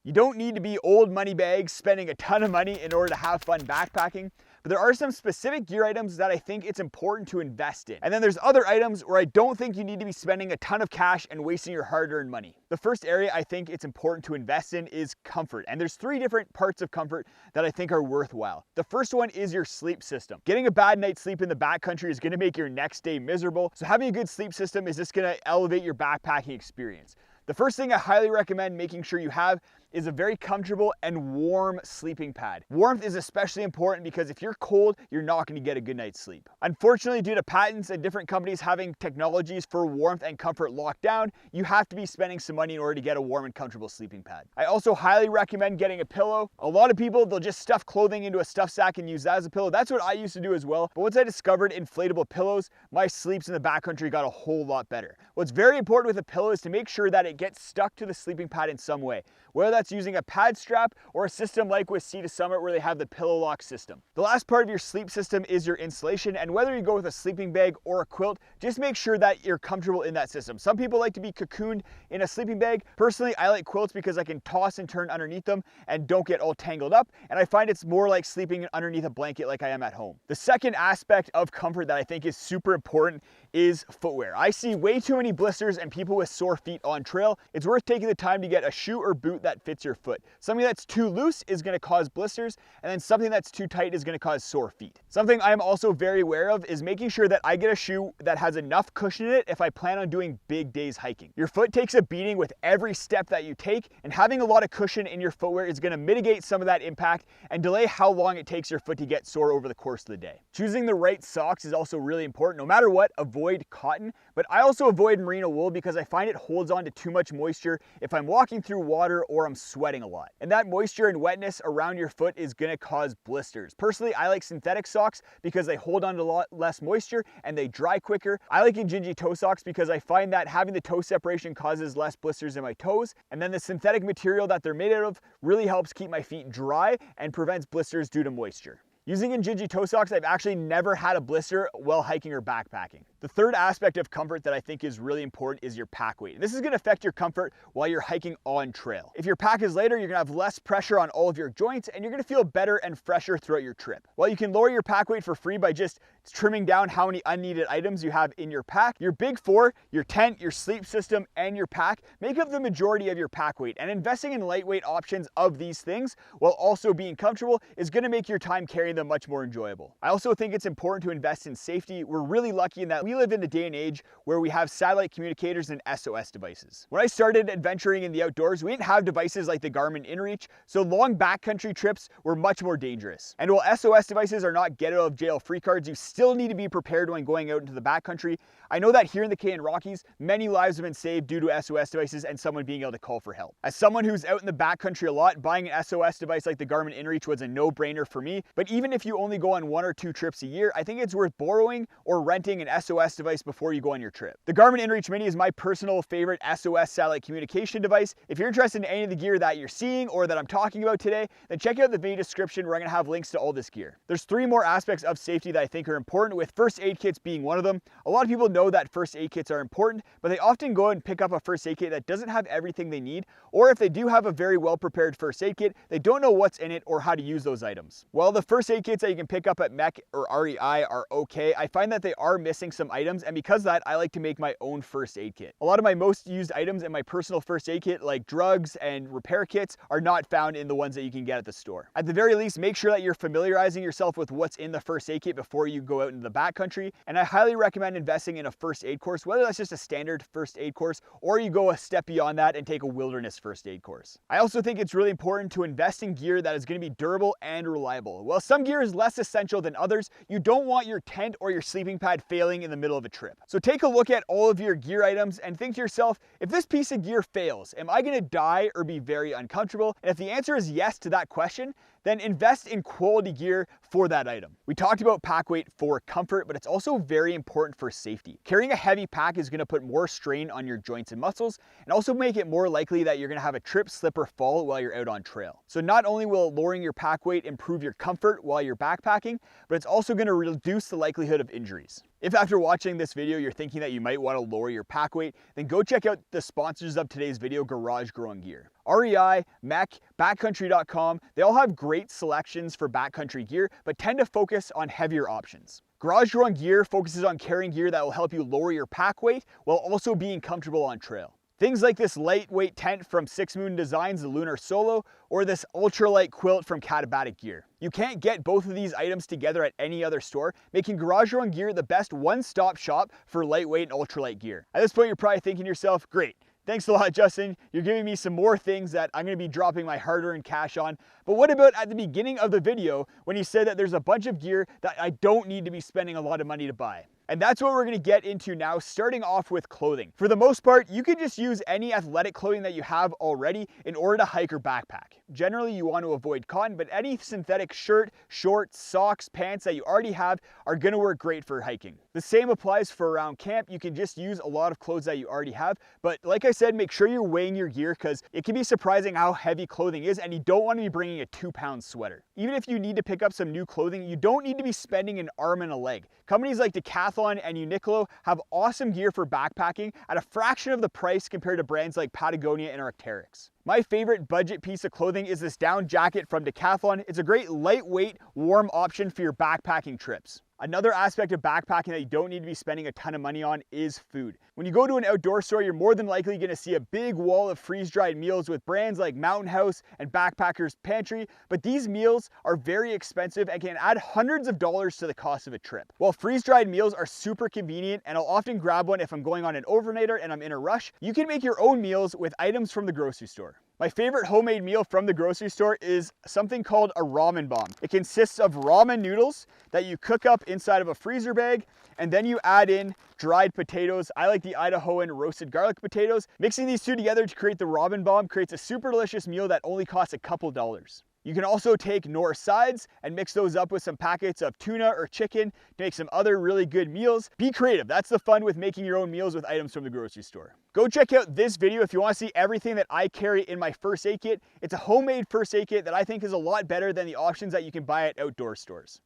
You don't need to be old money bags spending a ton of money in order to have fun backpacking, but there are some specific gear items that I think it's important to invest in. And then there's other items where I don't think you need to be spending a ton of cash and wasting your hard-earned money. The first area I think it's important to invest in is comfort, and there's 3 different parts of comfort that I think are worthwhile. The first one is your sleep system. Getting a bad night's sleep in the backcountry is gonna make your next day miserable, so having a good sleep system is just gonna elevate your backpacking experience. The first thing I highly recommend making sure you have is a very comfortable and warm sleeping pad. Warmth is especially important because if you're cold, you're not going to get a good night's sleep. Unfortunately, due to patents and different companies having technologies for warmth and comfort locked down, you have to be spending some money in order to get a warm and comfortable sleeping pad. I also highly recommend getting a pillow. A lot of people, they'll just stuff clothing into a stuffed sack and use that as a pillow. That's what I used to do as well. But once I discovered inflatable pillows, my sleeps in the backcountry got a whole lot better. What's very important with a pillow is to make sure that it gets stuck to the sleeping pad in some way, whether that's using a pad strap or a system like with Sea to Summit where they have the pillow lock system. The last part of your sleep system is your insulation, and whether you go with a sleeping bag or a quilt, just make sure that you're comfortable in that system. Some people like to be cocooned in a sleeping bag. Personally, I like quilts because I can toss and turn underneath them and don't get all tangled up, and I find it's more like sleeping underneath a blanket like I am at home. The second aspect of comfort that I think is super important is footwear. I see way too many blisters and people with sore feet on trail. It's worth taking the time to get a shoe or boot that fits your foot. Something that's too loose is going to cause blisters, and then something that's too tight is going to cause sore feet. Something I am also very aware of is making sure that I get a shoe that has enough cushion in it if I plan on doing big days hiking. Your foot takes a beating with every step that you take, and having a lot of cushion in your footwear is going to mitigate some of that impact and delay how long it takes your foot to get sore over the course of the day. Choosing the right socks is also really important. No matter what, avoid cotton, but I also avoid merino wool because I find it holds on to too much moisture if I'm walking through water or I'm sweating a lot. And that moisture and wetness around your foot is going to cause blisters. Personally, I like synthetic socks because they hold on to a lot less moisture and they dry quicker. I like Injinji toe socks because I find that having the toe separation causes less blisters in my toes, and then the synthetic material that they're made out of really helps keep my feet dry and prevents blisters due to moisture. Using Injinji toe socks, I've actually never had a blister while hiking or backpacking. The third aspect of comfort that I think is really important is your pack weight. This is going to affect your comfort while you're hiking on trail. If your pack is lighter, you're going to have less pressure on all of your joints and you're going to feel better and fresher throughout your trip. While you can lower your pack weight for free by just trimming down how many unneeded items you have in your pack, your big 4, your tent, your sleep system, and your pack make up the majority of your pack weight, and investing in lightweight options of these things while also being comfortable is going to make your time carrying them much more enjoyable. I also think it's important to invest in safety. We're really lucky in that we live in a day and age where we have satellite communicators and SOS devices. When I started adventuring in the outdoors, we didn't have devices like the Garmin InReach, so long backcountry trips were much more dangerous. And while SOS devices are not get out of jail free cards, you still need to be prepared when going out into the backcountry. I know that here in the Canadian Rockies, many lives have been saved due to SOS devices and someone being able to call for help. As someone who's out in the backcountry a lot, buying an SOS device like the Garmin InReach was a no-brainer for me. But even if you only go on 1 or 2 trips a year, I think it's worth borrowing or renting an SOS device before you go on your trip. The Garmin InReach Mini is my personal favorite SOS satellite communication device. If you're interested in any of the gear that you're seeing or that I'm talking about today, then check out the video description where I'm going to have links to all this gear. There's 3 more aspects of safety that I think are important, with first aid kits being one of them. A lot of people know that first aid kits are important, but they often go and pick up a first aid kit that doesn't have everything they need, or if they do have a very well prepared first aid kit, they don't know what's in it or how to use those items. While the first aid kits that you can pick up at MEC or REI are okay, I find that they are missing some items, and because of that, I like to make my own first aid kit. A lot of my most used items in my personal first aid kit, like drugs and repair kits, are not found in the ones that you can get at the store. At the very least, make sure that you're familiarizing yourself with what's in the first aid kit before you go out into the backcountry, and I highly recommend investing in a first aid course, whether that's just a standard first aid course or you go a step beyond that and take a wilderness first aid course. I also think it's really important to invest in gear that is going to be durable and reliable. While some gear is less essential than others, you don't want your tent or your sleeping pad failing in the middle of a trip. So take a look at all of your gear items and think to yourself, if this piece of gear fails, am I going to die or be very uncomfortable? And if the answer is yes to that question, then invest in quality gear for that item. We talked about pack weight for comfort, but it's also very important for safety. Carrying a heavy pack is going to put more strain on your joints and muscles and also make it more likely that you're going to have a trip, slip, or fall while you're out on trail. So not only will lowering your pack weight improve your comfort while you're backpacking, but it's also going to reduce the likelihood of injuries. If after watching this video you're thinking that you might want to lower your pack weight, then go check out the sponsors of today's video, Garage Growing Gear. REI, MEC, Backcountry.com, they all have great selections for backcountry gear, but tend to focus on heavier options. Garage Door on Gear focuses on carrying gear that will help you lower your pack weight while also being comfortable on trail. Things like this lightweight tent from Six Moon Designs, the Lunar Solo, or this ultralight quilt from Katabatic Gear. You can't get both of these items together at any other store, making Garage Door on Gear the best one-stop shop for lightweight and ultralight gear. At this point, you're probably thinking to yourself, great, thanks a lot, Justin. You're giving me some more things that I'm gonna be dropping my hard-earned cash on. But what about at the beginning of the video when you said that there's a bunch of gear that I don't need to be spending a lot of money to buy? And that's what we're gonna get into now, starting off with clothing. For the most part, you can just use any athletic clothing that you have already in order to hike or backpack. Generally, you want to avoid cotton, but any synthetic shirt, shorts, socks, pants that you already have are gonna work great for hiking. The same applies for around camp. You can just use a lot of clothes that you already have, but like I said, make sure you're weighing your gear because it can be surprising how heavy clothing is, and you don't want to be bringing a 2-pound sweater. Even if you need to pick up some new clothing, you don't need to be spending an arm and a leg. Companies like Decathlon and Uniqlo have awesome gear for backpacking at a fraction of the price compared to brands like Patagonia and Arc'teryx. My favorite budget piece of clothing is this down jacket from Decathlon. It's a great lightweight, warm option for your backpacking trips. Another aspect of backpacking that you don't need to be spending a ton of money on is food. When you go to an outdoor store, you're more than likely going to see a big wall of freeze-dried meals with brands like Mountain House and Backpackers Pantry, but these meals are very expensive and can add hundreds of dollars to the cost of a trip. While freeze-dried meals are super convenient, and I'll often grab one if I'm going on an overnighter and I'm in a rush, you can make your own meals with items from the grocery store. My favorite homemade meal from the grocery store is something called a ramen bomb. It consists of ramen noodles that you cook up inside of a freezer bag, and then you add in dried potatoes. I like the Idahoan roasted garlic potatoes. Mixing these two together to create the ramen bomb creates a super delicious meal that only costs a couple dollars. You can also take Knorr sides and mix those up with some packets of tuna or chicken to make some other really good meals. Be creative. That's the fun with making your own meals with items from the grocery store. Go check out this video if you want to see everything that I carry in my first aid kit. It's a homemade first aid kit that I think is a lot better than the options that you can buy at outdoor stores.